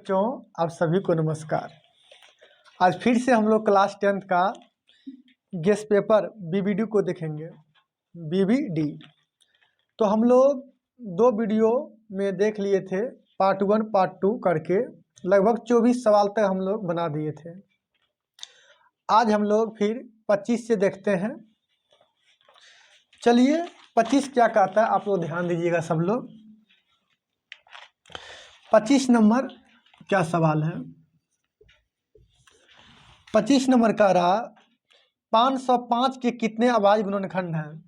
बच्चों, आप सभी को नमस्कार। आज फिर से हम लोग क्लास 10th का गेस्ट पेपर बीबीडी को देखेंगे। बीबीडी तो हम लोग 2 वीडियो में देख लिए थे, पार्ट 1 पार्ट 2 करके लगभग 24 सवाल तक हम लोग बना दिए थे। आज हम लोग फिर 25 से देखते हैं। चलिए 25 क्या कहता है, आप लोग ध्यान दीजिएगा सब लोग। 25 नंबर क्या सवाल है। 25 नंबर का रहा 505 के कितने अभाज्य गुणनखंड हैं।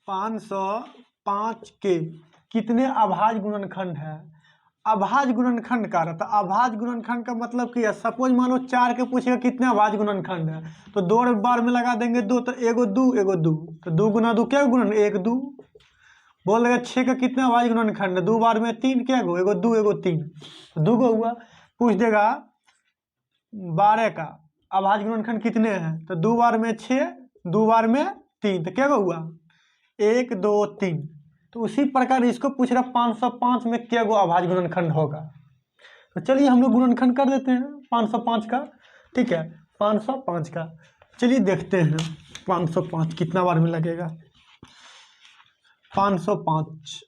505 के कितने अभाज्य गुणनखंड है। अभाज्य गुणनखंड का रहता। अभाज्य गुणनखंड का मतलब क्या है। सपोज मानो 4 के पूछेगा कितने अभाज्य गुणनखंड है, तो 2 बार में लगा देंगे 2, तो एगो 2 एगो 2, तो 2 गुना 2 क्या गुणन 1 2। बोल देगा 6 का कितने अभाज्य गुणनखंड है, 2 बार में 3 क्या गो एगो 2 एगो 3, तो 2 को हुआ। पूछ देगा 12 का अभाज्य गुणनखंड कितने हैं, तो 2 बार में 6, 2 बार में 3, तो क्या हुआ 1 2 3। तो उसी प्रकार इसको पूछ रहा 505 में क्या गो अभाज्य गुणनखंड होगा। तो चलिए हम लोग गुणनखंड कर देते हैं 505 का। ठीक है, 505 का चलिए देखते हैं 505 कितना बार में लगेगा। 505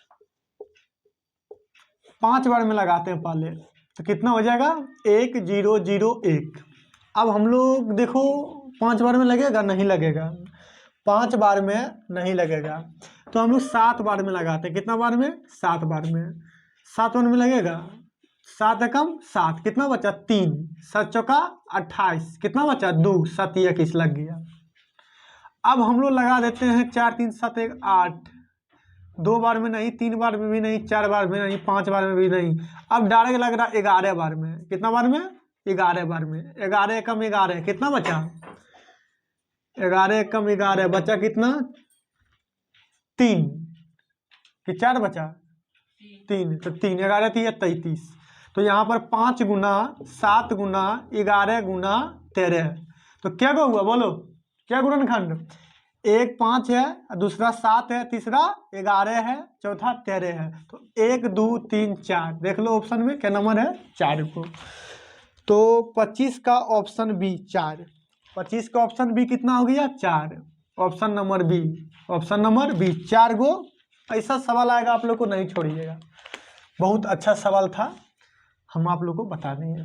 5 बार में लगाते हैं पहले, तो कितना हो जाएगा 1 0 0 1। अब हम लोग देखो 5 बार में लगेगा नहीं लगेगा, 5 बार में नहीं लगेगा, तो हम लोग 7 बार में लगाते हैं। कितना बार में 7 बार में, 7 बार में लगेगा। 7 एकम 7, कितना बचा 3, 7 चौका 28, कितना बचा 2, 7 21 लग गया। अब हम लोग लगा देते हैं 4 3 7 1 8, 2 बार में नहीं, 3 बार में भी नहीं, 4 बार में नहीं, 5 बार में भी नहीं। अब डायरेक्ट लग रहा 11 बार में। कितना बार में 11 बार में। 11 एकम 11, कितना बचा 11 एकम 11 बचा कितना 3 कि 4 बचा 3, तो 3 11 3 33। तो यहाँ पर 5 गुना 7 गुना 11 गुना 13, तो क्या हुआ बोलो क्या गुणनखंड। एक 5 है, दूसरा 7 है, तीसरा 11 है, चौथा 13 है, तो 1 2 3 4। देख लो ऑप्शन में क्या नंबर है 4 को। तो 25 का ऑप्शन बी 4। 25 का ऑप्शन बी कितना हो गया 4। Option number B, option number B 4 go. ऐसा सवाल आएगा आप लोग को नहीं छोड़िएगा। बहुत अच्छा सवाल था, हम आप लोग को बता देंगे।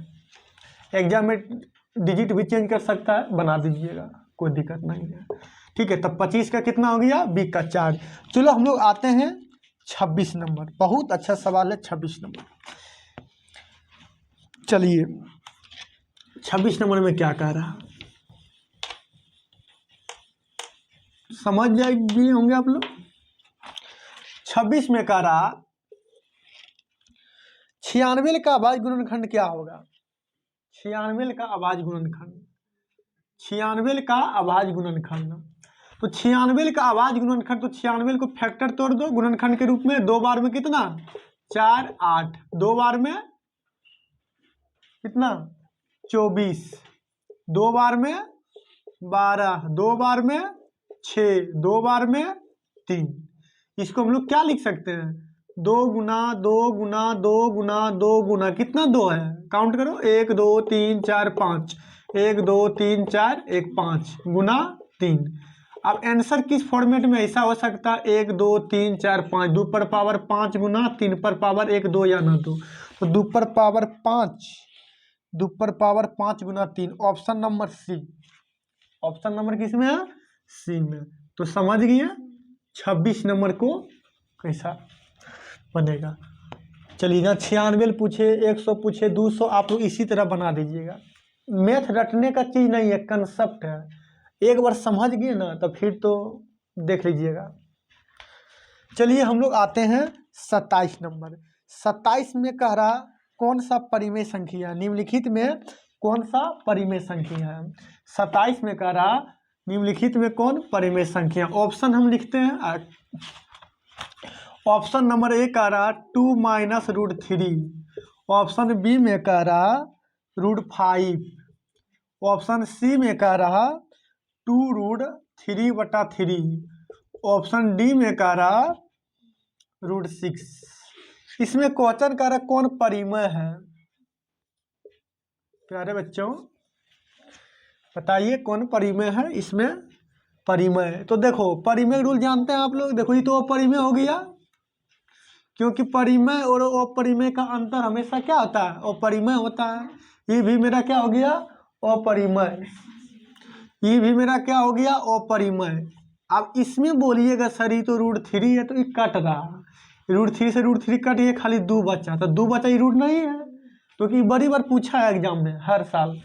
एग्जाम में डिजिट भी चेंज कर सकता है, बना दीजिएगा, कोई दिक्कत नहीं है। ठीक है, तब 25 का कितना हो गया बी का 4। चलो हम लोग आते हैं 26 नंबर। बहुत अच्छा सवाल है 26 नंबर। चलिए 26 नंबर में क्या कह रहा, समझ जाए भी होंगे आप लोग। 26 में कह रहा 96 का अभाज्य गुणनखंड क्या होगा। 96 का अभाज्य गुणनखंड, 96 का अभाज्य गुणनखंड। तो 96 का अभाज्य गुणनखंड, तो 96 को फैक्टर तोड़ दो गुणनखंड के रूप में। 2 बार में कितना 4 8, 2 बार में कितना 24, 2 बार में 12, 2 बार में 6, 2 बार में 3। इसको हम लोग क्या लिख सकते हैं 2 गुना 2 गुना 2 गुना 2 गुना कितना 2 है, काउंट करो 1 2 3 4 5, 1 2 3 4 1 5 गुना 3। अब आंसर किस फॉर्मेट में ऐसा हो सकता है 1 2 3 4 5, 2 पर पावर 5 गुना 3 पर पावर 1 2 या ना 2, तो 2 पर पावर 5, 2 पर पावर 5 गुना 3। Option number C, option number किस में है सी में। तो समझ गए 26 नंबर को कैसा बनेगा। चलिए ना 96 पूछे 100 पूछे 200, आप लोग इसी तरह बना दीजिएगा। मैथ रटने का चीज़ नहीं है, कंसेप्ट है। एक बार समझ गए ना तो फिर तो देख लीजिएगा। चलिए हम लोग आते हैं 27 नंबर। 27 में कह रहा कौन सा परिमेय संख्या, निम्नलिखित में कौन सा परिमेय संख्या है। 27 में कह रहा निम्नलिखित में कौन परिमेय संख्या। ऑप्शन हम लिखते हैं। ऑप्शन नंबर ए कह रहा 2 माइनस √3, ऑप्शन बी में कह रहा √5, ऑप्शन सी में कह रहा 2√3/3, ऑप्शन डी में कह रहा √6। इसमें क्वेश्चन कह रहा कौन परिमेय है। प्यारे बच्चों बताइए कौन परिमेय है इसमें? परिमेय। तो देखो परिमेय रूल जानते हैं आप लोग। देखो ये तो अपरिमेय हो गया, क्योंकि परिमेय और अपरिमेय का अंतर हमेशा क्या होता है? अपरिमेय होता है। ये भी मेरा क्या हो गया? अपरिमेय। ये भी मेरा क्या हो गया? अपरिमेय। अब इसमें बोलिएगा सर ये तो √3 है, तो ये कट रहा, √3 से √3 कट, ये खाली 2 बचा, तो 2 बचा, ये रूट नहीं है, क्योंकि बड़ी बार पूछा है एग्जाम में हर साल।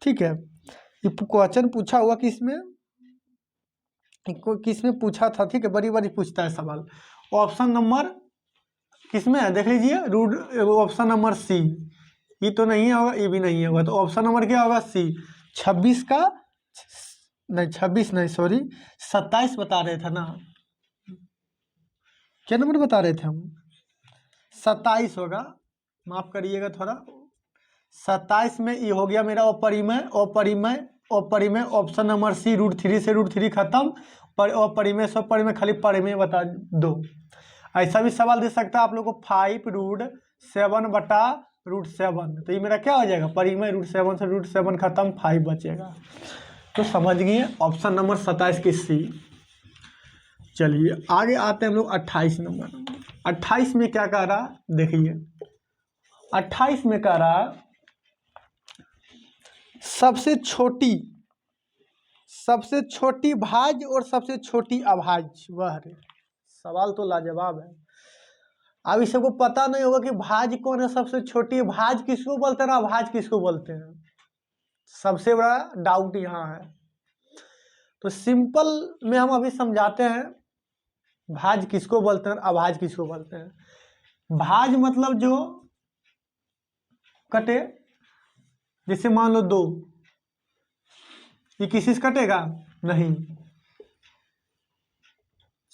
ठीक है, ये क्वेश्चन पूछा हुआ किसमें पूछा था। ठीक है, बड़ी बार पूछता है सवाल। ऑप्शन नंबर किसमें है देख लीजिए, ऑप्शन नंबर सी। ये तो नहीं होगा, ये भी नहीं होगा, तो ऑप्शन नंबर क्या होगा? सी। 26 का नहीं, 26 नहीं, सॉरी 27 बता रहे थे ना, क्या नंबर बता रहे थे हम? 27 होगा, माफ करिएगा थोड़ा। 27 में ये हो गया मेरा अपरिमेय। अपरिमेय अपरिमेय ऑप्शन नंबर सी, √3 से √3 खत्म, पर अपरिमेय से अपरिमेय, खाली परिमेय बता दो। ऐसा भी सवाल दे सकता है आप लोग को, 5√7 बटा √7, तो ये मेरा क्या हो जाएगा? परिमेय। √7 से √7 खत्म, 5 बचेगा। तो समझ गए ऑप्शन नंबर 27 की सी। चलिए आगे आते हैं हम लोग 28 नंबर। 28 में क्या कह रहा देखिए, 28 में कह रहा सबसे छोटी भाज्य और सबसे छोटी अभाज्य वह है। सवाल तो लाजवाब है। अब इसे को पता नहीं होगा कि भाज्य कौन है, सबसे छोटी भाज्य किसको बोलते हैं, अभाज्य किसको बोलते हैं, सबसे बड़ा डाउट यहाँ है। तो सिंपल में हम अभी समझाते हैं भाज्य किसको बोलते हैं, अभाज्य किसको बोलते हैं। भाज्य मतलब जो कटे, जैसे मान लो 2, ये किसी से कटेगा नहीं।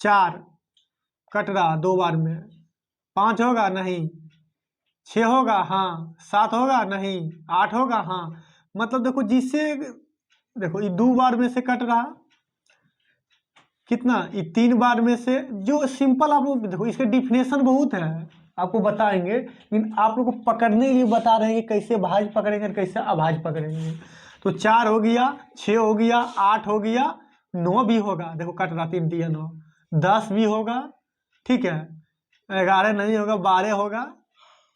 4 कट रहा 2 बार में, 5 होगा नहीं, 6 होगा हाँ, 7 होगा नहीं, 8 होगा हाँ। मतलब देखो जिससे, देखो ये 2 बार में से कट रहा, कितना? ये 3 बार में से। जो सिंपल आप लोग देखो, इसके डिफिनेशन बहुत है, आपको बताएंगे, लेकिन आप लोग को पकड़ने के लिए बता रहे हैं कि कैसे भाज्य पकड़ेंगे, कैसे अभाज्य पकड़ेंगे। तो 4 हो गया, 6 हो गया, 8 हो गया, 9 भी होगा, देखो कट रहा 3 3 9, 10 भी होगा, ठीक है, 11 नहीं होगा, 12 होगा,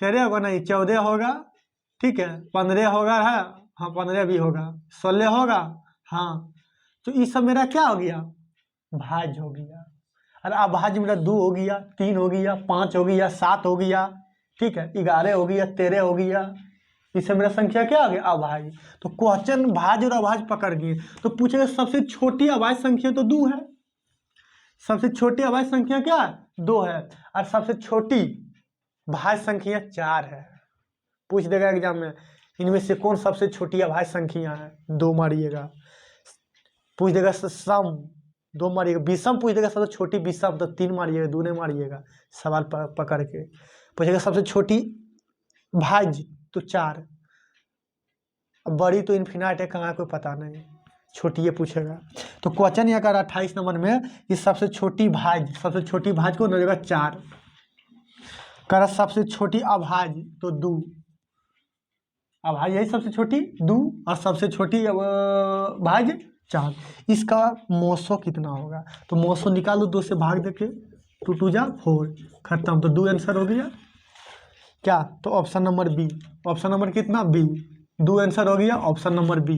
13 होगा नहीं, 14 होगा, ठीक है, 15 होगा है हाँ, 15 भी होगा, 16 होगा हाँ। तो ये सब मेरा क्या हो गया? भाज्य हो गया। अरे अभाज्य मेरा 2 हो गया, 3 हो गया, 5 हो गया, 7 हो गया, ठीक है, 11 हो गया, 13 हो गया, इससे मेरा संख्या क्या हो गया? अभाज्य। तो क्वेश्चन भाज्य और अभाज्य पकड़ गए, तो पूछेगा सबसे छोटी अभाज्य संख्या तो 2 है, सबसे छोटी अभाज्य संख्या क्या है? 2 है, और सबसे छोटी भाज्य संख्या 4 है। पूछ देगा एग्जाम में, इनमें से कौन सबसे छोटी अभाज्य संख्या है? 2 मारिएगा। पूछ देगा सम, 2 मारिएगा। विषम पूछ देगा सबसे छोटी विषम, तो 3 मारिएगा, 2 नहीं मारिएगा। सवाल पकड़ के पूछेगा सबसे छोटी भाज्य, तो 4। अब बड़ी तो इन्फिनाइट है, कहाँ कोई पता नहीं, छोटी ये पूछेगा। तो क्वेश्चन यह कर 28 नंबर में कि सबसे छोटी भाज्य को देगा 4, कर सबसे छोटी अभाज्य तो 2, अभाज्य यही सबसे छोटी 2, और सबसे छोटी भाज्य 4। इसका मौसो कितना होगा? तो मौसो निकालो, 2 से भाग देके, 2 2 जा 4, खत्म। तो 2 आंसर हो गया क्या? तो option number B. Option number कितना? बी। 2 आंसर हो गया ऑप्शन नंबर बी।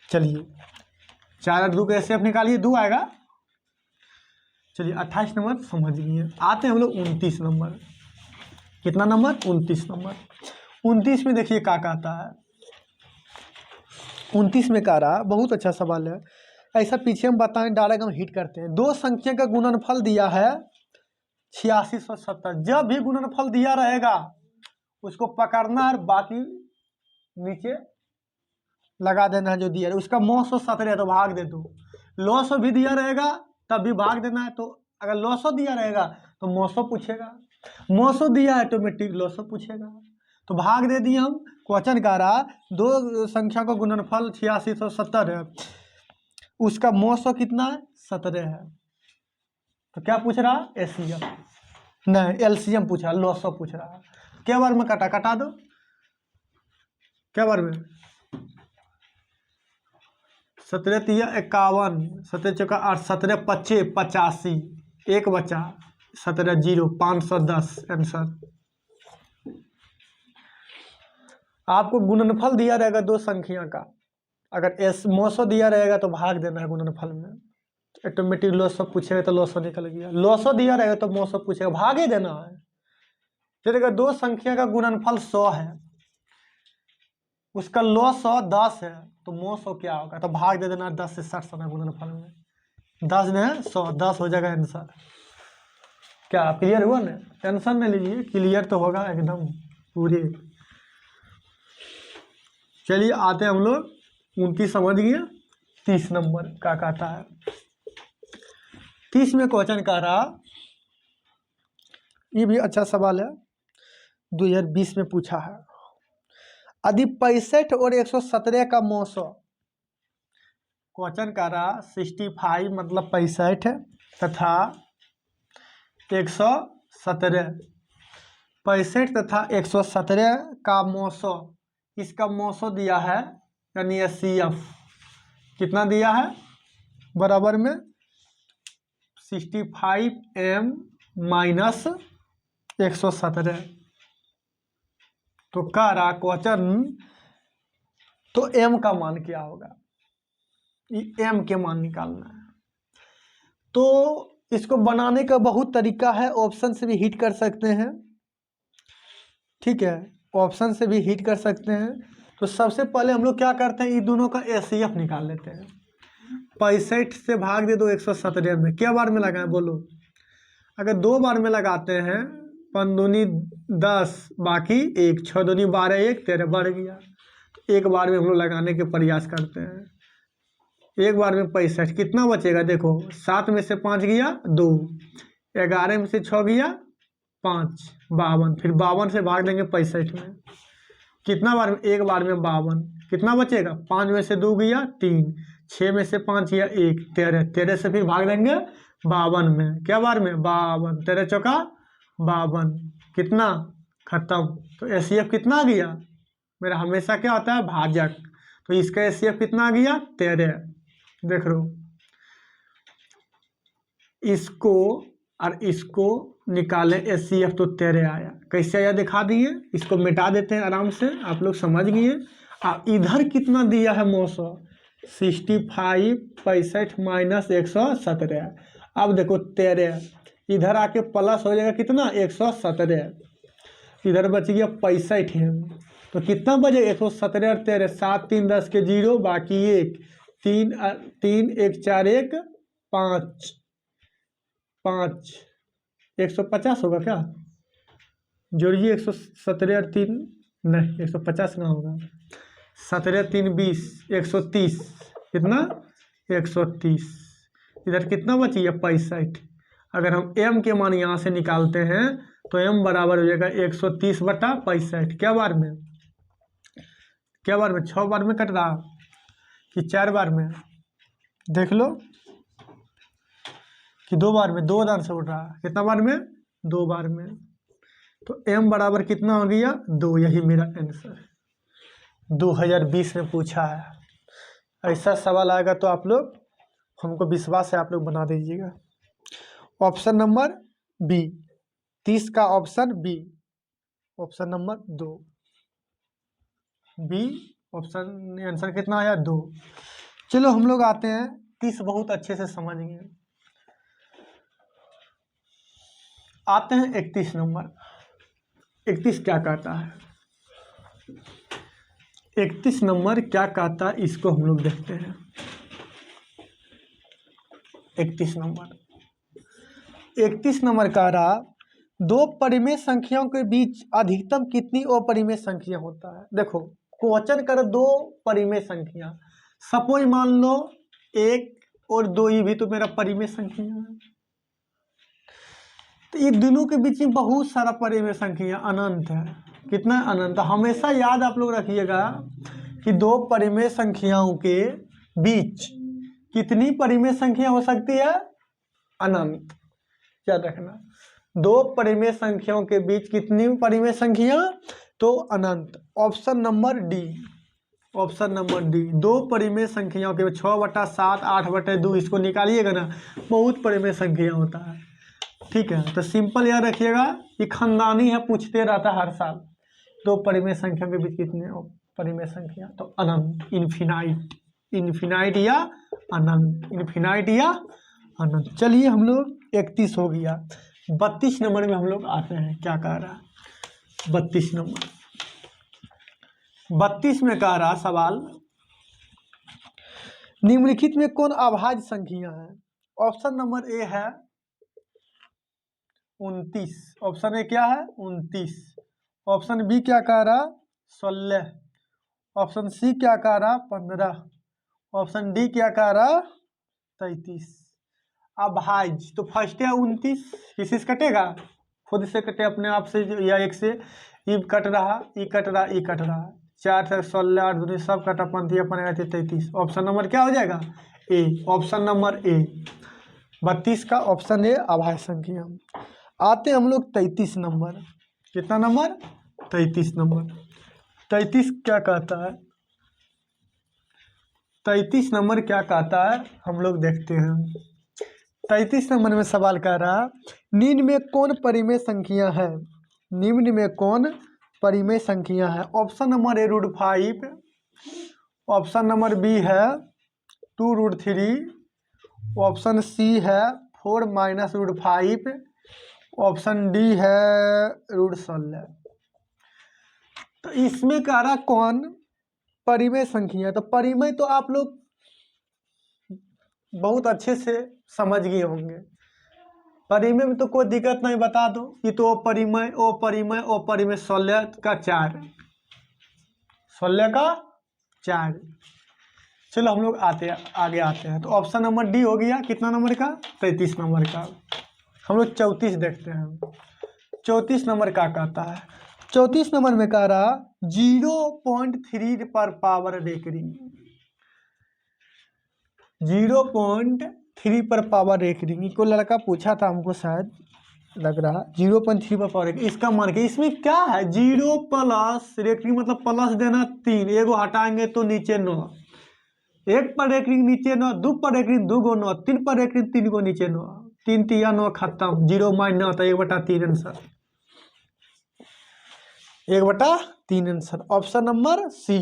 चलिए 4 और 2 कैसे आप निकालिए? 2 आएगा। चलिए 28 नंबर समझ गए। आते हैं हम लोग 29 नंबर। कितना नंबर? 29 नंबर। 29 में देखिए क्या कहता है। 29 में कह रहा, बहुत अच्छा सवाल है, ऐसा पीछे हम बताएं, डायरेक्ट हम हिट करते हैं। 2 संख्या का गुणनफल दिया है 8670। जब भी गुणनफल दिया रहेगा उसको पकड़ना है, बाकी नीचे लगा देना है जो दिया है। उसका 917 है तो भाग दे दो। 900 भी दिया रहेगा तब भी भाग देना है। तो अगर 900 दिया रहेगा तो 900 पूछेगा, 900 दिया है ऑटोमेटिक 900 पूछेगा, तो भाग दे दिए हम। क्वेश्चन कह रहा 2 संख्या का गुणनफल 8670 है, उसका 900 कितना है? 17 है। तो क्या पूछ रहा? एलसीएम नहीं, एलसीएम पूछ रहा, 900 पूछ रहा। क्या बार में कटा दो, क्या बार में 17 तिया 51, 17 चौका 8, 17 पच्चे 85, एक बचा 17 0 510 आंसर। आपको गुणनफल दिया रहेगा दो संख्या का, अगर मौसो दिया रहेगा तो भाग देना है गुणनफल में, ऑटोमेटिक लॉसो पूछेगा तो लॉसो निकल गया, लॉसो दिया रहेगा तो मौसो पूछेगा, भागे देना है। फिर अगर दो संख्या का गुणनफल 100 है, उसका लॉस 10 है, तो मौसो क्या होगा, तो भाग दे देना 10 से 60 समय गुणनफल में, 10 ने 100, 10 हो जाएगा आंसर। क्या क्लियर हुआ ना? टेंशन नहीं लीजिए, क्लियर तो होगा एकदम पूरे। चलिए आते हैं हम लोग 29 समझ गए, 30 नंबर का कहता है। 30 में क्वेश्चन कह रहा, ये भी अच्छा सवाल है, 2020 में पूछा है। यदि 65 और 117 का मौसो, क्वेश्चन कह रहा 65 मतलब 65 तथा 117, 65 तथा 117 का मौसो, इसका मौसो दिया है यानी CF कितना दिया है, बराबर में 65m माइनस 117, तो कह रहा क्वेश्चन, तो m का मान क्या होगा, m के मान निकालना है। तो इसको बनाने का बहुत तरीका है, ऑप्शन से भी हिट कर सकते हैं, ठीक है, ऑप्शन से भी हिट कर सकते हैं। तो सबसे पहले हम लोग क्या करते हैं, इन दोनों का HCF निकाल लेते हैं। 65 से भाग दे दो 117 में, क्या बार में लगाएं बोलो, अगर 2 बार में लगाते हैं, 5 दूनी 10 बाकी 1, 6 दूनी 12, 1 13 बढ़ गया, तो एक बार में हम लोग लगाने के प्रयास करते हैं। एक बार में 65 कितना बचेगा, देखो 7 में से 5 गया 2, 11 में से 6 गया 5, 52, फिर 52 से भाग देंगे 65 में, कितना बार में, एक बार में 52, कितना बचेगा, 5 में से 2 गया 3, 6 में से 5 गया 1, 13, 13 से फिर भाग देंगे 52 में, क्या बार में 52, 13 चौका 52, कितना खत्म। तो HCF कितना आ गया मेरा, हमेशा क्या होता है भाजक, तो इसका HCF कितना आ गया 13, देख लो, इसको और इसको निकाले HCF तो 13 आया, कैसे आया दिखा दिए, इसको मिटा देते हैं आराम से, आप लोग समझ गए। अब इधर कितना दिया है मौसो, 65 65 माइनस 117, अब देखो 13, इधर आके प्लस हो जाएगा कितना 117, इधर बच गया 65 है, तो कितना बचेगा 117 और 13, 7 3 10 के 0 बाकी 1, 3 3 1 4 1 5 5, 150 होगा क्या, जोड़िए 117 और 3, नहीं 150 ना होगा, 17 3 20, 130, कितना 130, इधर कितना बची है 65, अगर हम m के मान यहाँ से निकालते हैं तो m बराबर हो जाएगा 130/65, क्या बार में, क्या बार में, 6 बार में कट रहा कि 4 बार में, देख लो कि 2 बार में, 2 दान से उठ रहा, कितना बार में 2 बार में, तो m बराबर कितना हो गया 2, यही मेरा आंसर 2020 में पूछा है। ऐसा सवाल आएगा तो आप लोग, हमको विश्वास है आप लोग बना दीजिएगा। ऑप्शन नंबर बी, 30 का option B, option number 2 B, option answer कितना आया 2। चलो हम लोग आते हैं 30, बहुत अच्छे से समझ गए। आते हैं 31 नंबर। 31 क्या कहता है, 31 नंबर क्या कहता है, इसको हम लोग देखते हैं। 31 नंबर कह रहा, दो परिमेय संख्याओं के बीच अधिकतम कितनी अपरिमेय संख्या होता है। देखो क्वेश्चन कर दो परिमेय संख्या, सपोज मान लो 1 और 2, ये भी तो मेरा परिमेय संख्या है, तो ये दोनों के बीच में बहुत सारा परिमेय संख्या अनंत है, कितना अनंत। हमेशा याद आप लोग रखिएगा कि दो परिमेय संख्याओं के बीच कितनी परिमेय संख्या हो सकती है, अनंत। याद रखना, दो परिमेय संख्याओं के बीच कितनी परिमेय संख्या, तो अनंत। Option number D, option number D. दो परिमेय संख्याओं के 6/7 8/2 इसको निकालिएगा ना, बहुत परिमेय संख्या होता है। ठीक है, तो सिंपल याद रखिएगा, ये खानदानी है, पूछते रहता है हर साल। दो परिमेय संख्या के बीच कितने परिमेय संख्या, तो अनंत, इन्फिनाइट, इन्फिनाइट या अनंत, इन्फिनाइट या अनंत। चलिए हम लोग 31 हो गया। 32 नंबर में हम लोग आते हैं, क्या कह रहा है 32 नंबर। 32 में कह रहा सवाल, निम्नलिखित में कौन अभाज्य संख्या है। ऑप्शन नंबर ए है 29, ऑप्शन ए क्या है 29, ऑप्शन बी क्या कह रहा 16, ऑप्शन सी क्या कह रहा 15, ऑप्शन डी क्या कह रहा 33। अभाज्य, तो फर्स्ट है 29, किसी से कटेगा, खुद से कटे अपने आप से, या एक से ई कट रहा, ई कट रहा, ई कट रहा, 4 से 16 8 दूनी सब कटा, पंथी अपन 33। ऑप्शन नंबर क्या हो जाएगा ए, ऑप्शन नंबर ए 32 का ऑप्शन ए अभाज्य संख्या। आते हम लोग 33 नंबर। कितना नंबर 33 नंबर। 33 क्या कहता है, 33 नंबर क्या कहता है हम लोग देखते हैं। 33 नंबर में सवाल कर रहा, निम्न में कौन परिमेय संख्या है, निम्न में कौन परिमेय संख्या है। Option number A √5, option number B है 2√3, ऑप्शन सी है 4 - √5, ऑप्शन डी है √16। तो इसमें कह रहा कौन परिमेय संख्या, तो परिमेय तो आप लोग बहुत अच्छे से समझ गए होंगे, परिमेय में तो कोई दिक्कत नहीं, बता दो ये तो ओ परिमेय, ओ परिमेय, ओ परिमेय, 16 का 4, 16 का 4। चलो हम लोग आगे आते हैं, तो ऑप्शन नंबर डी हो गया कितना नंबर का 33 नंबर का। हम लोग 34 देखते हैं। 34 नंबर क्या कहता है, 34 नंबर में कह रहा 0.3 पर पावर रेकरिंग, 0.3 पर पावर रेकरिंग को लड़का पूछा था हमको, शायद लग रहा 0.3 पर पावर रेकरिंग। इसका मान के इसमें क्या है 0 प्लस रेकरिंग, मतलब प्लस देना 3, एगो हटाएंगे तो नीचे 9, 1 पर रेकरिंग नीचे 9, 2 पर रेकरिंग 2 गो 9, 3 पर रेकरिंग 3 गो नीचे 9, 3 3 9 खत्म, 0 - 9 तो 1/3 answer, 1/3 answer. Option number C,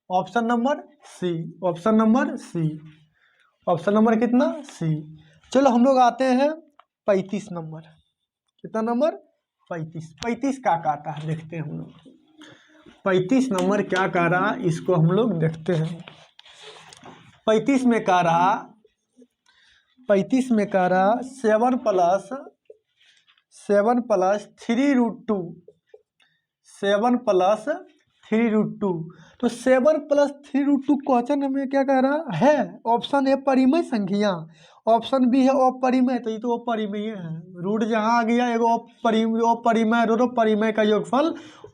option number C, option number C, option number कितना सी। चलो हम लोग आते हैं 35 नंबर। कितना नंबर 35। 35 क्या कहता है देखते हैं हम लोग। 35 नंबर क्या कह रहा इसको हम लोग देखते हैं। 35 में कह रहा 7 प्लस 3√2, 7 प्लस 3√2, तो 7 प्लस 3√2 क्वेश्चन में क्या कह रहा है, ऑप्शन ए परिमेय संख्या, ऑप्शन बी है अपरिमेय, तो ये तो अपरिमेय है, रूट जहाँ आ गया एगो अपरिमेय, दोनों परिमेय का योगफल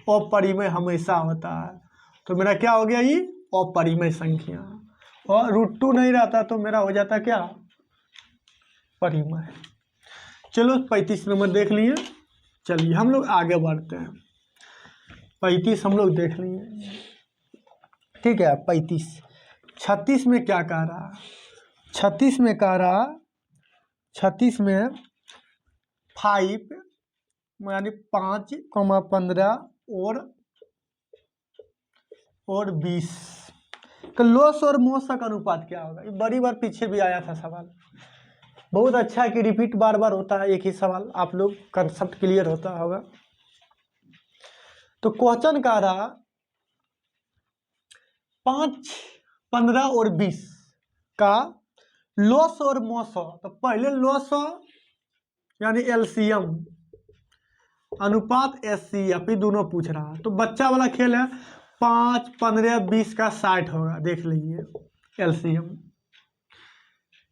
अपरिमेय हमेशा होता है, तो मेरा क्या हो गया ये अपरिमेय संख्या, और √2 नहीं रहता तो मेरा हो जाता क्या परिमेय। चलो 35 नंबर देख लिए। चलिए हम लोग आगे बढ़ते हैं। 35 हम लोग देख लिए, ठीक है। 35 36 में क्या कह रहा, 36 में कह रहा 36 में 5 यानी 5, 15 और 20 का लॉस और मोस का अनुपात क्या होगा। ये बड़ी बार पीछे भी आया था सवाल, बहुत अच्छा है कि रिपीट बार बार होता है एक ही सवाल, आप लोग कंसेप्ट क्लियर होता होगा। तो क्वेश्चन कह रहा 5, 15 और 20 का लॉस और मोस, तो पहले लॉस यानी एलसीएम अनुपात एचसीएफ दोनों पूछ रहा, तो बच्चा वाला खेल है। 5, 15, 20 का 60 होगा, देख लीजिए एलसीएम।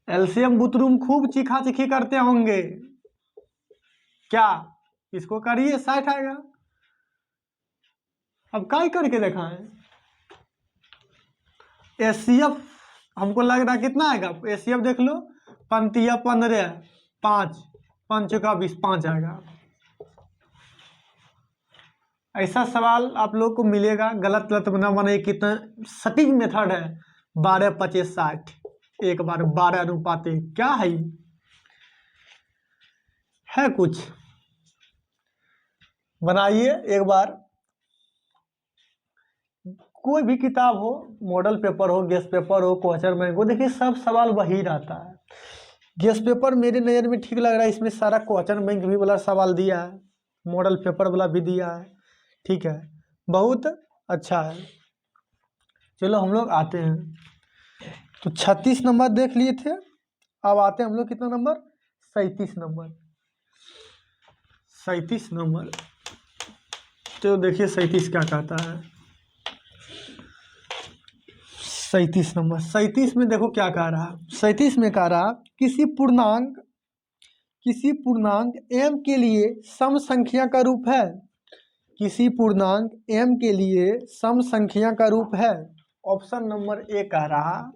एलसीएम बुतरूम खूब चीखा चीखी करते होंगे, क्या इसको करिए 60 आएगा। अब काय करके देखा है, एचसीएफ हमको लग रहा कितना आएगा, एचसीएफ देख लो, 15, 5, 5 का 20, 5 आएगा। ऐसा सवाल आप लोग को मिलेगा, गलत गलत बना बना। कितना सटीक मेथड है, 12-25-60, एक बार 12:1 क्या है कुछ बनाइए एक बार। कोई भी किताब हो, मॉडल पेपर हो, गेस्ट पेपर हो, क्वेश्चन बैंक हो, देखिए सब सवाल वही रहता है। गेस्ट पेपर मेरे नज़र में ठीक लग रहा है, इसमें सारा क्वेश्चन बैंक भी वाला सवाल दिया है, मॉडल पेपर वाला भी दिया है, ठीक है, बहुत अच्छा है। चलो हम लोग आते हैं, तो 36 नंबर देख लिए थे। अब आते हैं हम लोग कितना नंबर, 37 नंबर। 37 नंबर, तो देखिए 37 क्या कहता है। 37 नंबर, 37 में देखो क्या कह रहा, 37 में कह रहा किसी पूर्णांक m के लिए सम संख्या का रूप है। किसी पूर्णांक m के लिए सम संख्या का रूप है। ऑप्शन नंबर ए कह रहा,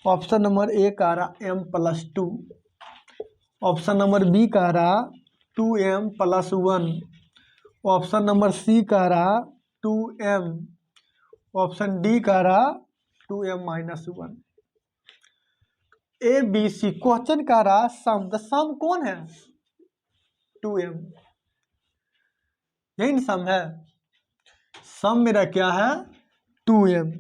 ऑप्शन नंबर ए कह रहा m+2। ऑप्शन नंबर बी कह रहा 2m+1। ऑप्शन नंबर सी कह रहा 2m। ऑप्शन डी कह रहा 2m-1। A B C question कह रहा सम, द सम कौन है, 2m, यही सम है। सम मेरा क्या है, 2m,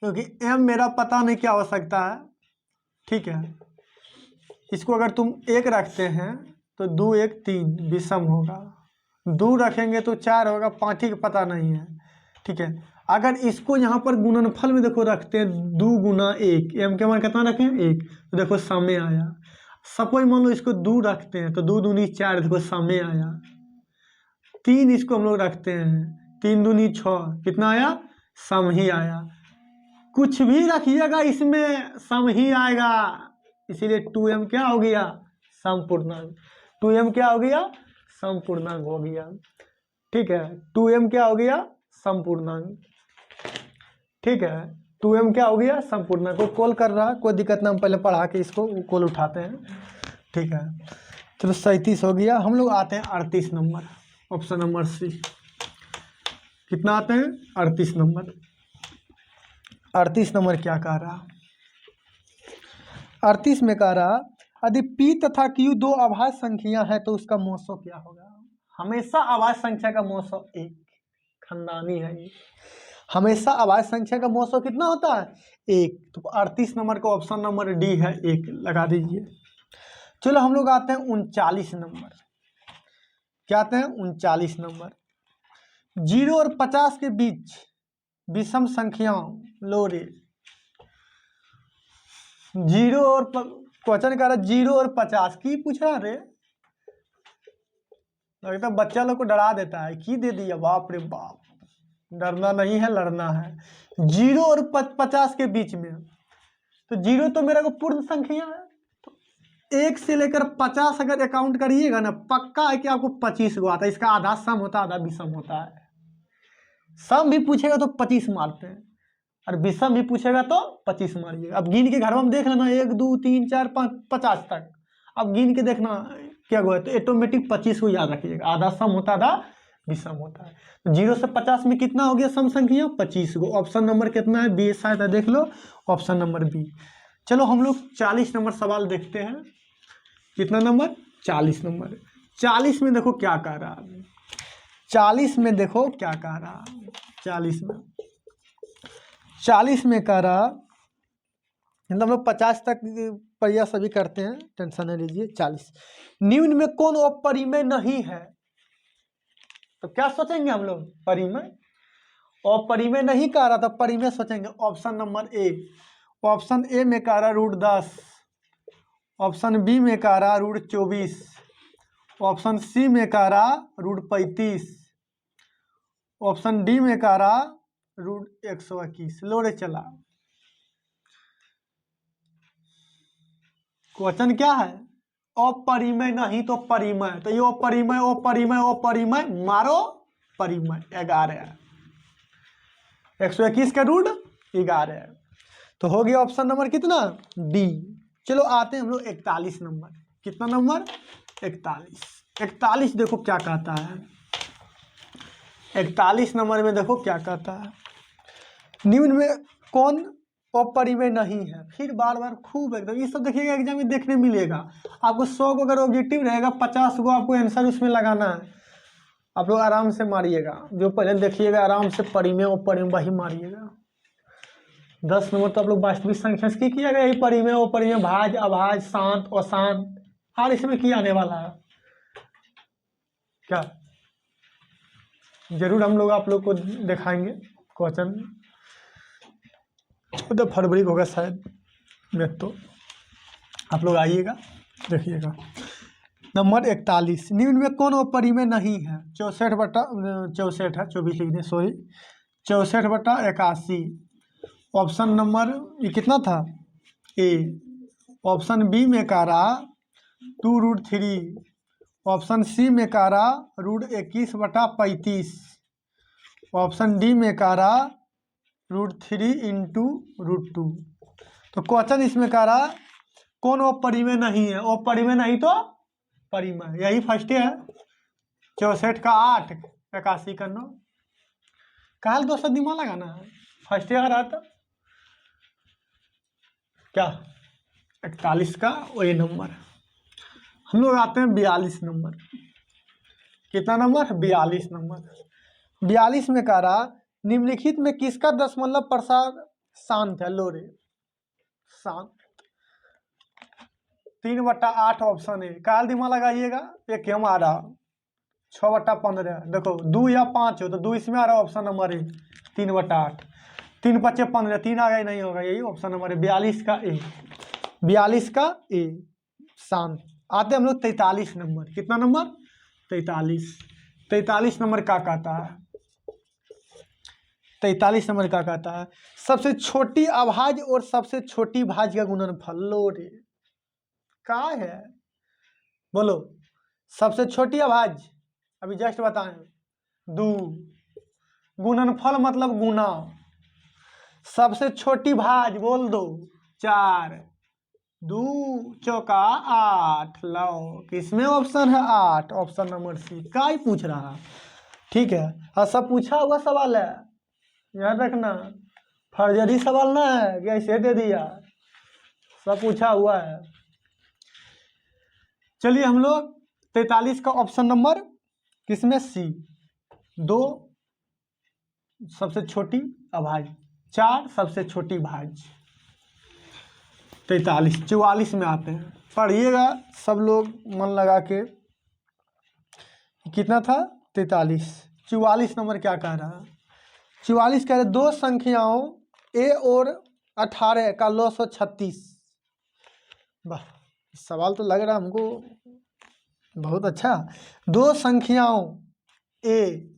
क्योंकि m मेरा पता नहीं क्या हो सकता है, ठीक है। इसको अगर तुम 1 रखते हैं तो 2 1 3 विषम होगा, 2 रखेंगे तो 4 होगा, 5 ही पता नहीं है, ठीक है। अगर इसको यहाँ पर गुणनफल में देखो रखते हैं, 2 × 1, m के मान कितना रखें 1, तो देखो सामने आया। सपोज मान लो इसको 2 रखते हैं तो 2 दूनी 4, देखो सामने आया। 3 इसको हम लोग रखते हैं, 3 दूनी 6, कितना आया, सम ही आया। कुछ भी रखिएगा इसमें सम ही आएगा, इसीलिए 2m क्या हो गया, समपूर्णांक। 2m क्या हो गया, समपूर्णांक हो गया, ठीक है। 2m क्या हो गया, समपूर्णांक, ठीक है। 2m क्या हो गया, संपूर्णांक। को कॉल कर रहा, कोई दिक्कत ना, हम पहले पढ़ा के इसको कॉल उठाते हैं, ठीक है। चलो 37 हो गया। हम लोग आते हैं 38 नंबर, ऑप्शन नंबर सी। कितना आते हैं, 38 नंबर। 38 नंबर क्या कह रहा, 38 में कह रहा यदि p तथा q दो अभाज्य संख्या है तो उसका मौसो क्या होगा। हमेशा अभाज्य संख्या का मौसो 1, खानदानी है ये, हमेशा अभाज्य संख्या का मौसो कितना होता है, 1। तो 38 नंबर का ऑप्शन नंबर डी है, 1 लगा दीजिए। चलो हम लोग आते हैं 39 नंबर। क्या आते हैं, 39 नंबर। 0 और 50 के बीच विषम संख्याओं, लो रे, 0 और क्वेश्चन कह रहा 0 और 50 की पूछ रहा रे, लगता बच्चा लोग को डरा देता है, की दे दिया, बाप रे बाप, डरना नहीं है लड़ना है। 0 और 50 के बीच में, तो 0 तो मेरा को पूर्ण संख्या है, तो 1 से लेकर 50 अगर अकाउंट करिएगा ना, पक्का है कि आपको 25 को आता है। इसका आधा सम होता है, आधा विषम होता है। सम भी पूछेगा तो 25 मारते हैं, और विषम भी पूछेगा तो 25 मारिएगा। अब गिन के घर में देख लेना, 1 2 3 4 5 50 तक, अब गिन के देखना क्या हुआ, तो ऑटोमेटिक 25 को याद रखिएगा। आधा सम होता है, आधा विषम होता है। तो 0 से 50 में कितना हो गया सम संख्या, 25 को। ऑप्शन नंबर कितना है, बी शायद है, देख लो ऑप्शन नंबर बी। चलो हम लोग 40 नंबर सवाल देखते हैं। कितना नंबर, 40 नंबर। 40 में देखो क्या कह रहा, 40 में देखो क्या कह रहा, 40 में कह रहा, मतलब हम लोग 50 तक प्रयास सभी करते हैं, टेंशन नहीं लीजिए। 40 निम्न में कौन अपरिमेय नहीं है, तो क्या सोचेंगे हम लोग, परिमेय। अपरिमेय नहीं कह रहा था, परिमेय सोचेंगे। Option number A, option A में कह रहा √10, ऑप्शन बी में कह रहा √24, ऑप्शन सी में कह रहा √35, ऑप्शन डी में कह रहा √121। लो रे चला, क्वेश्चन क्या है, अपरिमेय नहीं तो परिमेय, तो ये अपरिमेय अपरिमेय अपरिमेय मारो परिमेय, 11 121 का √11, तो हो गया ऑप्शन नंबर कितना, डी। चलो आते हैं हम लोग 41 नंबर। कितना नंबर, 41। 41 देखो क्या कहता है, 41 नंबर में देखो क्या कहता है, निम्न में कौन अपरिमेय नहीं है। फिर बार बार खूब एकदम ये सब देखिएगा एग्जाम में देखने मिलेगा आपको। 100 को अगर ऑब्जेक्टिव रहेगा 50 को आपको आंसर उसमें लगाना है। आप लोग आराम से मारिएगा, जो पहले देखिएगा आराम से परिमेय अपरिमेय वही मारिएगा। 10 नंबर तो आप लोग वास्तविक संख्या से किया यही परिमेय अपरिमेय भाज अभाज शांत अशांत, और इसमें क्या आने वाला है क्या, जरूर हम लोग आप लोग को दिखाएंगे क्वेश्चन। तो फरवरी को होगा शायद मैथ, तो आप लोग आइएगा देखिएगा। नंबर 41, निम्न में कौन अपरिमेय नहीं है। 64 है, 24 लिख दें सॉरी, 64/81। ऑप्शन नंबर ये कितना था ए। ऑप्शन बी में कारा 2√3। ऑप्शन सी में कारा √21/35। ऑप्शन डी में कारा √3 × √2। तो क्वेश्चन इसमें कह रहा कौन अपरिमेय नहीं है। अपरिमेय नहीं तो परिमेय, यही फर्स्ट है। 64 का 8, 81 का 9। काल दोस्तों दिमाग लगाना है, फर्स्ट ईयर रहा था क्या। 41 का वही नंबर। हम लोग आते हैं 42 नंबर। कितना नंबर, 42 नंबर। 42 में कह रहा निम्नलिखित में किसका दशमलव प्रसार शांत है। लोरे शांत 3/8 ऑप्शन है। काल दिमाग लगाइएगा, एक हम आ रहा 6/15। देखो 2 या 5 हो तो 2 इसमें आ रहा ऑप्शन नंबर ए 3/8। 3 × 5 = 15, 3 आ गया नहीं होगा, यही ऑप्शन नंबर है 42 का ए। 42 का ए शांत। आते हम लोग 43 नंबर। कितना नंबर, 43। 43 नंबर क्या कहता है, 43 नंबर क्या कहता है, सबसे छोटी अभाज्य और सबसे छोटी भाज्य का गुणनफल। लो रे क्या है, बोलो। सबसे छोटी अभाज्य अभी जस्ट बताएं 2, गुणनफल मतलब गुना। सबसे छोटी भाज्य बोल दो 4, 2 चौका 8। लो किसमें ऑप्शन है 8, ऑप्शन नंबर सी। क्या ही पूछ रहा, ठीक है। और सब पूछा हुआ सवाल है, याद रखना। फर्जरी सवाल ना है कि ऐसे दे दिया, सब पूछा हुआ है। चलिए हम लोग 43 का ऑप्शन नंबर किसमें सी। 2 सबसे छोटी अभाज्य, 4 सबसे छोटी भाज्य। 43। 44 में आते हैं, पढ़िएगा सब लोग मन लगा के। कितना था 43। 44 नंबर क्या कह रहा है, 44 कह रहे दो संख्याओं ए और 18 का लॉग 36। वाह, सवाल तो लग रहा हमको बहुत अच्छा। दो संख्याओं ए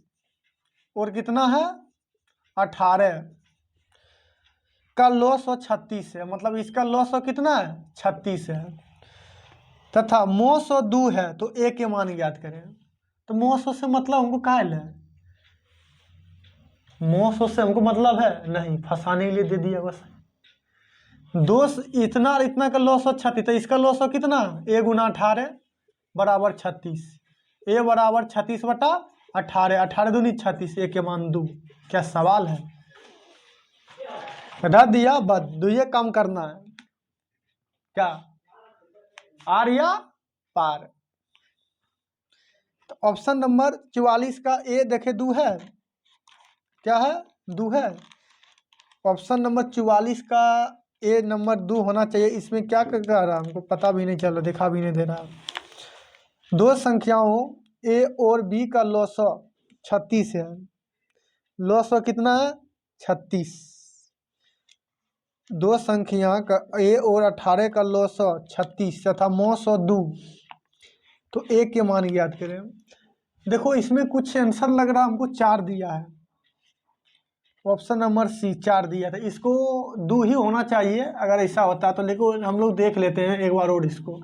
और कितना है 18 का लॉग 36 है, मतलब इसका लॉग कितना है 36 है, तथा मोस 2 है तो ए के मान ज्ञात करें। तो मोस से मतलब हमको क्या है, मोस से हमको मतलब है नहीं, फंसाने के लिए दे दिया बस। दोष इतना और इतना का लॉस 36, तो इसका लॉस कितना ए × 18 = 36। ए बराबर 36/18, 18 दूनी 36, ए के मान 2। क्या सवाल है, रख दिया बस, 2 काम करना है क्या, आर या पार। तो ऑप्शन नंबर 44 का ए देखे 2 है, क्या है 2 है। ऑप्शन नंबर 44 का ए नंबर 2 होना चाहिए। इसमें क्या कर रहा हमको पता भी नहीं चल रहा, दिखा भी नहीं दे रहा। दो संख्याओं ए और बी का लॉग 36 है। लॉग कितना है 36। दो संख्या का ए और 18 का लॉग 36 तथा मोस 2, तो ए के मान याद करें। देखो इसमें कुछ आंसर लग रहा हमको 4 दिया है, ऑप्शन नंबर सी 4 दिया था। इसको 2 ही होना चाहिए अगर ऐसा होता तो, लेकिन हम लोग देख लेते हैं एक बार और इसको,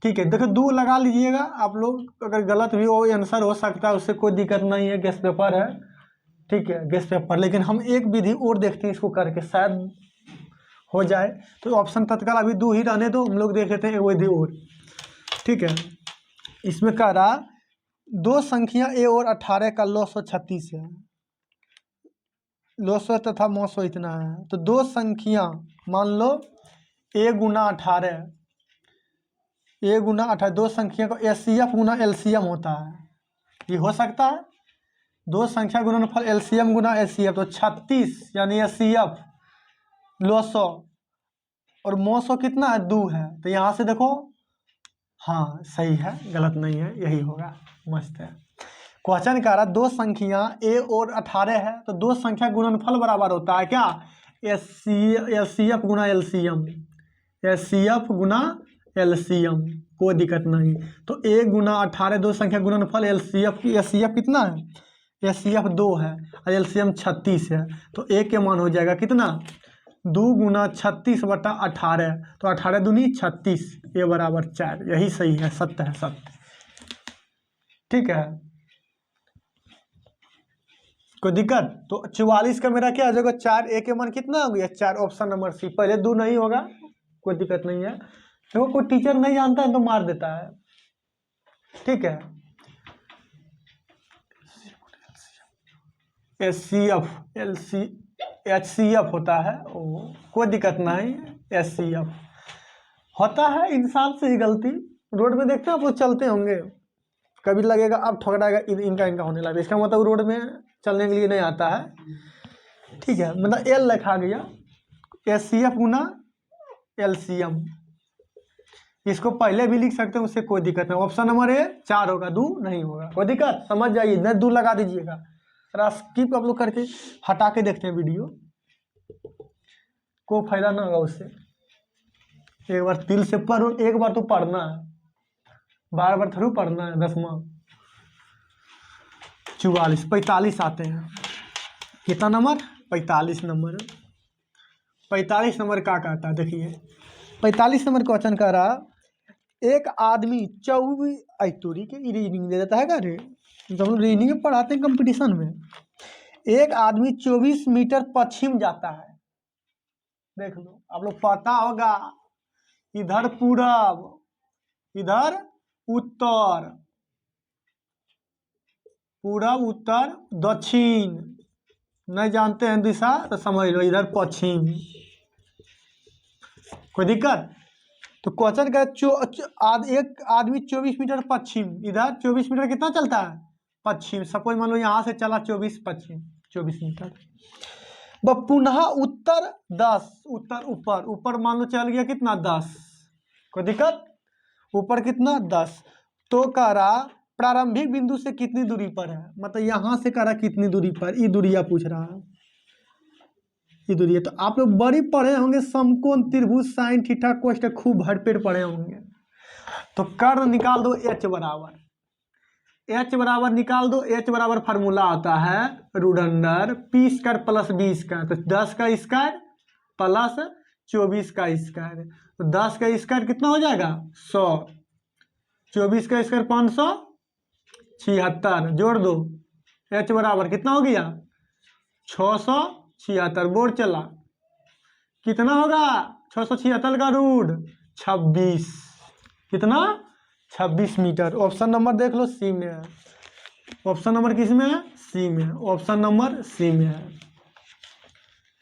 ठीक है। देखो 2 लगा लीजिएगा आप लोग, अगर गलत भी हो आंसर हो सकता है, उससे कोई दिक्कत नहीं है, गेस पेपर है, ठीक है गेस पेपर। लेकिन हम एक विधि और देखते हैं इसको करके, शायद हो जाए। तो ऑप्शन तत्काल अभी 2 ही रहने दो, हम लोग देख लेते हैं एक विधि और, ठीक है। इसमें कह रहा दो संख्या ए और 18 का लॉस 36 है, लॉस तथा मौसो इतना है। तो दो संख्या मान लो ए गुना 18, ए गुना 18, दो संख्या को एचसीएफ गुना एलसीएम होता है, ये हो सकता है। दो संख्या गुणनफल एलसीएम गुना एचसीएफ, तो 36 यानी एचसीएफ लॉसो और मौसो कितना है 2 है। तो यहाँ से देखो, हाँ सही है, गलत नहीं है, यही होगा। मस्त है। क्वेश्चन कह रहा दो संख्या ए और 18 है, तो दो संख्या गुणनफल बराबर होता है क्या, एचसीएफ गुना एलसीएम, एचसीएफ गुना एलसीएम, कोई दिक्कत नहीं। तो ए गुना 18 दो संख्या गुणनफल एलसीएफ की, एचसीएफ कितना है, एचसीएफ 2 है और एलसीएम 36 है। तो ए के मान हो जाएगा कितना, 2 गुना 36 बटा 18, तो 18 दूनी 36, ए बराबर 4, यही सही है, सत्य है, सत्य। ठीक है, कोई दिक्कत। तो 44 का मेरा क्या आ जाएगा 4, ए के मान कितना हो गया 4, ऑप्शन नंबर सी। पहले 2 नहीं होगा, कोई दिक्कत नहीं है। देखो कोई टीचर नहीं जानता है तो मार देता है। ठीक है, एचसीएफ एचसीएफ होता है, कोई दिक्कत नहीं, एचसीएफ होता है। इंसान से ही गलती, रोड में देखते हैं आप लोग चलते होंगे, कभी लगेगा अब ठोकराएगा, इनका होने लगा, इसका मतलब रोड में चलने के लिए नहीं आता है। ठीक है, मतलब एल लिखा गया, एचसीएफ गुना एलसीएम, इसको पहले भी लिख सकते हैं, उससे कोई दिक्कत नहीं। ऑप्शन नंबर ए 4 होगा, 2 नहीं होगा, कोई दिक्कत, समझ जाइए, न 2 लगा दीजिएगा। स्किप आप लोग करके हटा के देखते हैं वीडियो, कोई फायदा ना होगा उससे। एक बार दिल से पढ़ो, एक बार तो पढ़ना है, बार बार थोड़ी पढ़ना है। 10वां 44, 45 आते हैं, कितना नंबर 45 नंबर। 45 नंबर क्या कहता है, देखिए 45 नंबर क्वेश्चन कह रहा, एक आदमी 24 तोरी के रीडिंग दे देता है क्या रे, जब हम रीडिंग में पढ़ाते हैं कंपटीशन में। एक आदमी 24 मीटर पश्चिम जाता है, देख लो आप लोग, पता होगा इधर पूरब, इधर उत्तर, पूरब उत्तर दक्षिण, नहीं जानते हैं दिशा तो समझ लो इधर पश्चिम, कोई दिक्कत। तो क्वेश्चन का एक आदमी 24 मीटर पश्चिम, इधर 24 मीटर कितना चलता है पश्चिम, सपोज मान लो यहाँ से चला 24 पश्चिम 24 मीटर, वह पुनः उत्तर 10, उत्तर ऊपर, ऊपर मान लो चल गया कितना 10, कोई दिक्कत, ऊपर कितना 10। तो कह रहा प्रारंभिक बिंदु से कितनी दूरी पर है, मतलब यहाँ से कह रहा कितनी दूरी पर, ये दूरिया पूछ रहा है, ये दूरी है। तो आप लोग बड़ी पढ़े होंगे, समकोण त्रिभुज साइन थीटा कोष्ठक खूब भरपेट पढ़े होंगे। तो कर्ण निकाल दो, एच बराबर, एच बराबर निकाल दो, एच बराबर फार्मूला आता है root under P square plus B square, तो 10 का स्क्वायर प्लस 24 का स्क्वायर, तो 10 का स्क्वायर कितना हो जाएगा 100, 24 का स्क्वायर 576, जोड़ दो, एच बराबर कितना हो गया 676, बोर्ड चला, कितना होगा 676 का रूट 26, कितना 26 मीटर। ऑप्शन नंबर देख लो सी में है, ऑप्शन नंबर किस में है सी में है, ऑप्शन नंबर सी में है।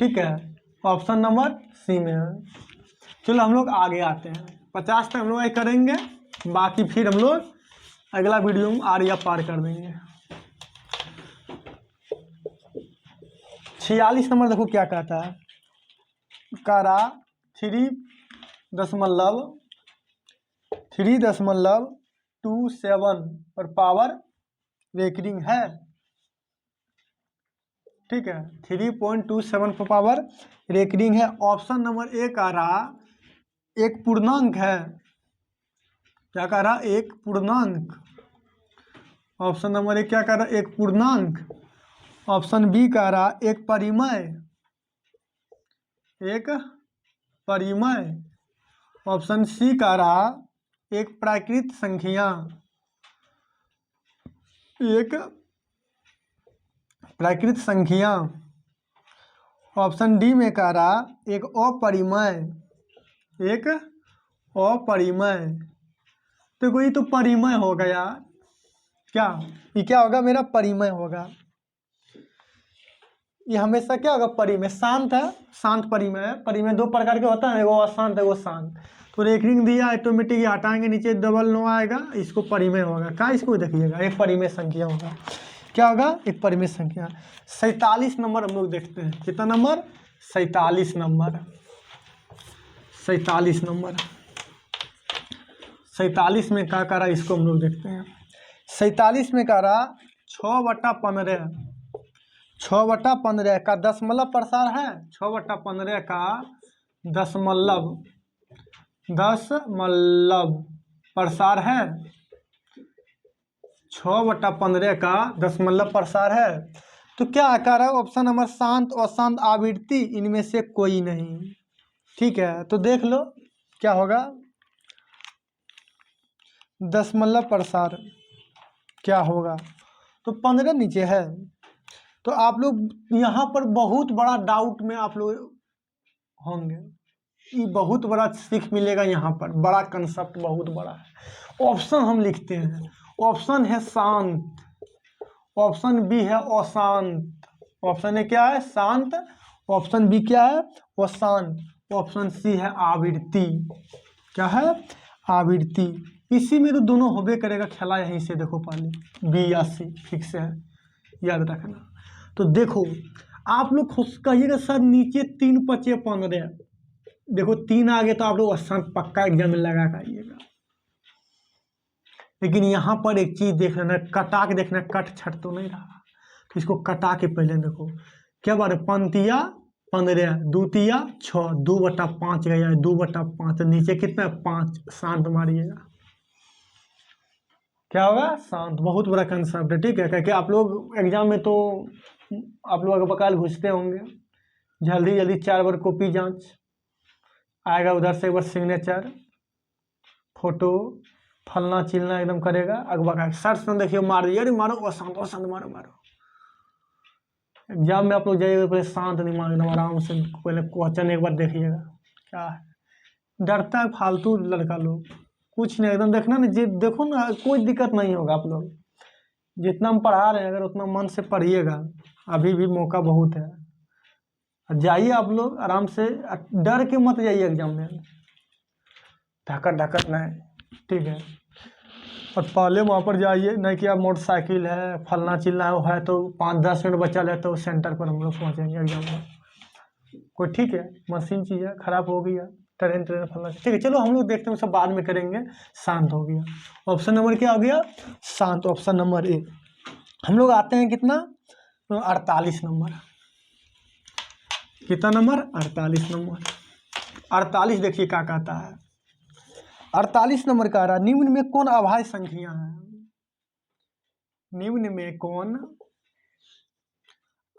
ठीक है, ऑप्शन नंबर सी में है। चलो हम लोग आगे आते हैं, 50 तक हम लोग करेंगे, बाकी फिर हम लोग अगला वीडियो में आरिया पार कर देंगे। 46 नंबर देखो क्या कहता है, कारा 3.27 पर पावर रेकरिंग है। ठीक है, 3.27 पर पावर रेकरिंग है। ऑप्शन नंबर ए कह रहा एक पूर्णांक है, क्या कह रहा एक पूर्णांक, ऑप्शन नंबर ए क्या कह रहा एक पूर्णांक, ऑप्शन बी कह रहा एक परिमेय, एक परिमेय, ऑप्शन सी कह रहा एक प्राकृत संख्या, एक प्राकृत संख्या, ऑप्शन डी में कह रहा एक अपरिमेय, एक अपरिमेय। तो कोई तो परिमेय हो गया, क्या, ये क्या होगा मेरा परिमेय होगा। ये हमेशा क्या होगा परिमेय, शांत है, शांत परिमेय है। परिमेय दो प्रकार के होता है, वो अशांत है वो शांत। तो एक रिंग दिया ऑटोमेटिक, ये हटाएंगे नीचे डबल नो आएगा, इसको परिमेय होगा। क्या इसको देखिएगा, एक परिमेय संख्या होगा। क्या होगा, एक परिमेय संख्या। 47 नंबर हम लोग देखते हैं, कितना नंबर, 47 नंबर। 47 नंबर, 47 में क्या करा इसको हम लोग देखते हैं। 47 में करा 6/15, 6/15 का दशमलव प्रसार है, 6/15 का दशमलव प्रसार है, 6/15 का दशमलव प्रसार है। तो क्या आकार है, ऑप्शन नंबर शांत और अशांत आवृत्ति इनमें से कोई नहीं। ठीक है, तो देख लो क्या होगा, दशमलव प्रसार क्या होगा, तो 15 नीचे है। तो आप लोग यहाँ पर बहुत बड़ा डाउट में आप लोग होंगे, ये बहुत बड़ा सीख मिलेगा यहाँ पर, बड़ा कंसेप्ट बहुत बड़ा है। ऑप्शन हम लिखते हैं, ऑप्शन है शांत, ऑप्शन बी है अशांत, ऑप्शन ए क्या है शांत, ऑप्शन बी क्या है अशांत, ऑप्शन सी है आवृत्ति। क्या है, आवृत्ति। इसी में तो दोनों होबे करेगा, खेला यहीं से देखो पहले, बी या सी फिक्स है, याद रखना। तो देखो आप लोग खुश कहिएगा सर नीचे 3/15, देखो 3 आ गए तो आप लोग अशांत पक्का एग्जाम में लगा कर आइएगा। लेकिन यहाँ पर एक चीज देख लेना, कटा के देखना, कट छट तो नहीं रहा, तो इसको कटा के पहले देखो क्या बात है, पंतिया 15, दूतिया 6, 2/5 गया, 2/5, नीचे कितना 5, शांत मारिएगा, क्या होगा शांत। बहुत बड़ा कंसेप्ट है, ठीक है, क्योंकि आप लोग एग्जाम में तो आप लोग बकाल घुसते होंगे, जल्दी जल्दी 4 बार कॉपी जांच आएगा, उधर से एक बार सिग्नेचर फोटो फलना चिलना एकदम करेगा, अगबका सर से देखिए मार दिए, अरे मारो अशांत अशांत, मारो मारो। एग्जाम में आप लोग जाइएगा पहले शांत दिमाग एकदम आराम से, पहले क्वेश्चन एक बार देखिएगा क्या है, डरता है फालतू लड़का लोग, कुछ नहीं, एकदम देखना ना जी, देखो ना कोई दिक्कत नहीं होगा। आप लोग जितना हम पढ़ा रहे हैं अगर उतना मन से पढ़िएगा, अभी भी मौका बहुत है, जाइए आप लोग आराम से, डर के मत जाइए एग्जाम में, ढकत ढकत नहीं, ठीक है। और पहले वहाँ पर जाइए, नहीं कि आप मोटरसाइकिल है फलना चिलना है तो 5-10 मिनट बचा ले तो सेंटर पर हम लोग पहुँचेंगे एग्जाम में, कोई ठीक है, मशीन चीज़ है खराब हो गई है, ट्रेन फलना, ठीक है। चलो हम लोग देखते हैं, सब बाद में करेंगे। शांत हो गया, ऑप्शन नंबर क्या हो गया, शांत, ऑप्शन नंबर ए। हम लोग आते हैं कितना, 48 नंबर, कितना नंबर 48 नंबर। 48 देखिए क्या कहता है, 48 नंबर का रहा, निम्न में कौन अभाज्य संख्या है, निम्न में कौन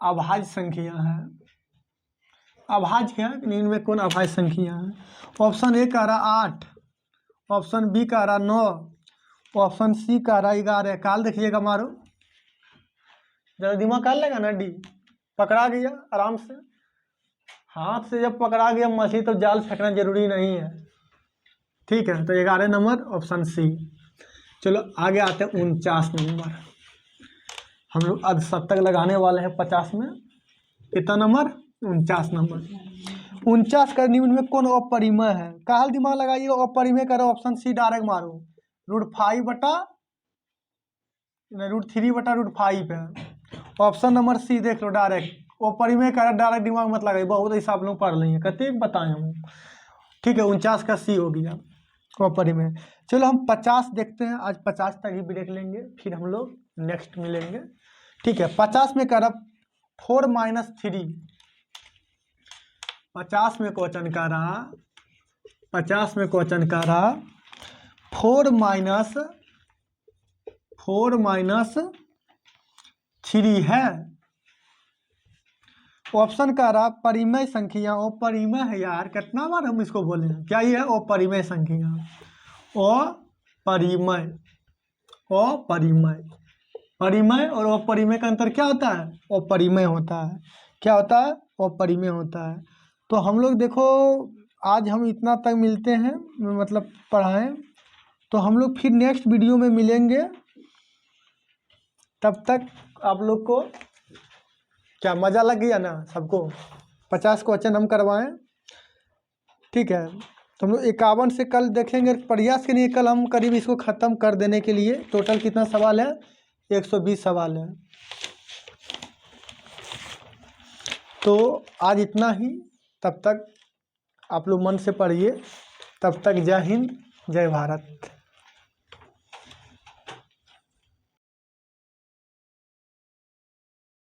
अभाज्य संख्या है, अभाज्य है, निम्न में कौन अभाज्य संख्या है। ऑप्शन ए का रहा 8, ऑप्शन बी का रहा 9, ऑप्शन सी का रहा 11। काल देखिएगा, मारो जरा दिमाग काल लेगा ना, डी पकड़ा गया आराम से, हाथ से जब पकड़ा गया मछली तो जाल फेंकना जरूरी नहीं है, ठीक है। तो 11 नंबर ऑप्शन सी। चलो आगे आते हैं 49 नंबर, हम लोग अब 70 लगाने वाले हैं 50 में, कितना नंबर 49 नंबर। 49 का निम्न में कौन अपरिमेय है, काल दिमाग लगाइए, अपरिमेय करो, ऑप्शन सी डायरेक्ट मारो, √3/√5 है, ऑप्शन नंबर सी देख लो डायरेक्ट, अपरिमेय का डायरेक्ट दिमाग मत लगाइए, बहुत ऐसा आप लोग पढ़ लेंगे, कते बताएं हम, ठीक है। 49 का सी हो गया अपरिमेय। चलो हम 50 देखते हैं, आज 50 तक ही ब्रेक लेंगे, फिर हम लोग नेक्स्ट मिलेंगे, ठीक है। 50 में कर 4 - 3, 50 में क्वेश्चन का रहा, 50 में क्वेश्चन का रहा 4 - 3 है, ऑप्शन का रहा परिमेय संख्या, अपरिमेय है यार, कितना बार हम इसको बोले हैं, क्या ये है अपरिमेय संख्या, अपरिमेय, अपरिमेय, परिमेय और अपरिमेय का अंतर क्या होता है, अपरिमेय होता है, क्या होता है अपरिमेय होता है। तो हम लोग देखो आज हम इतना तक मिलते हैं, मतलब पढ़ाएं, तो हम लोग फिर नेक्स्ट वीडियो में मिलेंगे, तब तक आप लोग को क्या मज़ा लग गया ना सबको। 50 क्वेश्चन हम करवाएं, ठीक है। तो हम लोग 51 से कल देखेंगे, प्रयास करिए कल हम करीब इसको ख़त्म कर देने के लिए। टोटल कितना सवाल है? 120 सवाल है। तो आज इतना ही। तब तक आप लोग मन से पढ़िए। तब तक जय हिंद, जय भारत।